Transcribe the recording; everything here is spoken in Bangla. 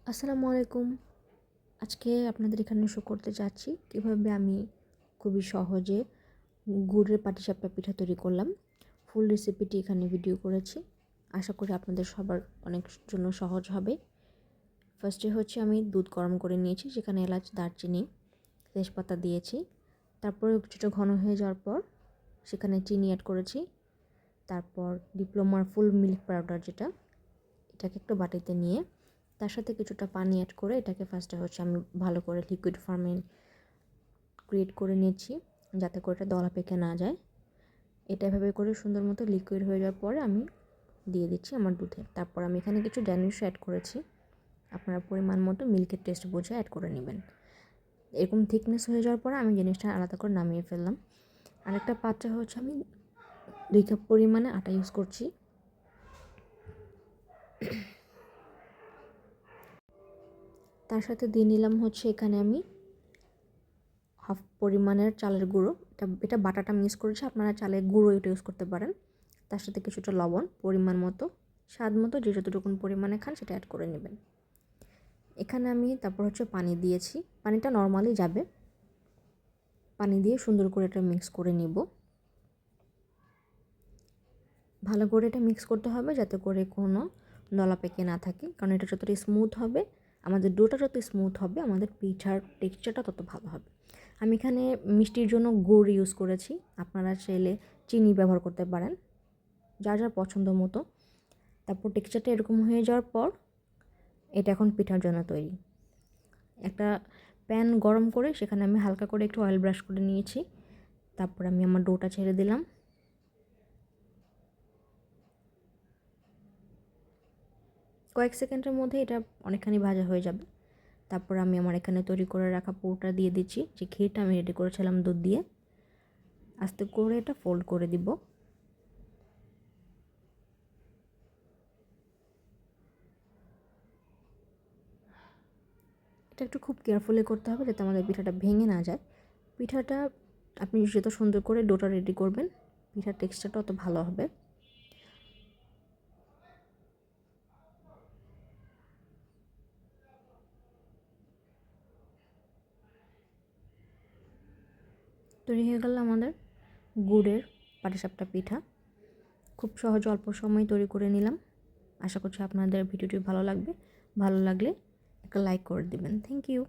আসসালামু আলাইকুম। আজকে আপনাদের এখানে শো করতে যাচ্ছি কীভাবে আমি খুবই সহজে গুড়ের পাটিসাপটা পিঠা তৈরি করলাম। ফুল রেসিপিটি এখানে ভিডিও করেছি। আশা করি আপনাদের সবার অনেক জন্য সহজ হবে। ফার্স্টে হচ্ছে আমি দুধ গরম করে নিয়েছি, সেখানে এলাচ, দারচিনি, তেজপাতা দিয়েছি। তারপরে কিছুটা ঘন হয়ে যাওয়ার পর সেখানে চিনি অ্যাড করেছি। তারপর ডিপ্লোমার ফুল মিল্ক পাউডার এটাকে একটু বাটিতে নিয়ে তার সাথে কিছুটা পানি অ্যাড করে এটাকে ফার্স্টে হচ্ছে আমি ভালো করে লিকুইড ফর্মে ক্রিয়েট করে নিয়েছি, যাতে করে এটা দলা পেকে না যায়। এটা এভাবে করে সুন্দর মতো লিকুইড হয়ে যাওয়ার পরে আমি দিয়ে দিচ্ছি আমার দুধে। তারপর আমি এখানে কিছু ড্যানিশ অ্যাড করেছি। আপনারা পরিমাণ মতো মিল্কের টেস্ট বুঝে অ্যাড করে নেবেন। এরকম থিকনেস হয়ে যাওয়ার পরে আমি জিনিসটা আলাদা করে নামিয়ে ফেললাম। আরেকটা পাত্রে হচ্ছে আমি 2 কাপ পরিমাণে আটা ইউজ করছি। তার সাথে দিয়ে নিলাম হচ্ছে এখানে আমি হাফ পরিমাণের চালের গুঁড়ো। এটা বাটাটা আমি ইউজ করেছি, আপনারা চালের গুঁড়ো এটা ইউজ করতে পারেন। তার সাথে কিছুটা লবণ, পরিমাণ মতো, স্বাদ মতো যে যতটুকু পরিমাণে খান সেটা অ্যাড করে নেবেন। এখানে আমি তারপর হচ্ছে পানি দিয়েছি। পানিটা নর্মালি যাবে। পানি দিয়ে সুন্দর করে এটা মিক্স করে নিব। ভালো করে এটা মিক্স করতে হবে যাতে করে কোনো দলা পেকে না থাকে, কারণ এটা যতটা স্মুথ হবে, আমাদের ডোটা যত স্মুথ হবে, আমাদের পিঠার টেক্সচারটা তত ভালো হবে। আমি এখানে মিষ্টির জন্য গুড় ইউজ করেছি, আপনারা চাইলে চিনি ব্যবহার করতে পারেন, যার যার পছন্দ মতো। তারপর টেক্সচারটা এরকম হয়ে যাওয়ার পর এটা এখন পিঠার জন্য তৈরি। একটা প্যান গরম করে সেখানে আমি হালকা করে একটু অয়েল ব্রাশ করে নিয়েছি। তারপর আমি আমার ডোটা ছেড়ে দিলাম। কয়েক সেকেন্ডের মধ্যে এটা অনেকখানি ভাজা হয়ে যাবে। তারপর আমি আমার এখানে তৈরি করে রাখা পুরটা দিয়ে দিচ্ছি, যে ক্ষীরটা আমি রেডি করেছিলাম দুধ দিয়ে। আস্তে করে এটা ফোল্ড করে দিব। এটা একটু খুব কেয়ারফুলি করতে হবে যাতে আমাদের পিঠাটা ভেঙে না যায়। পিঠাটা আপনি যত সুন্দর করে ডোটা রেডি করবেন, পিঠার টেক্সচারটা অত ভালো হবে। তৈরি হয়ে গেল আমাদের গুড়ের পাটিসাপটা পিঠা। খুব সহজ অল্প সময় তৈরি করে নিলাম। আশা করছি আপনাদের ভিডিওটি ভালো লাগবে। ভালো লাগলে একটা লাইক করে দিবেন। Thank you.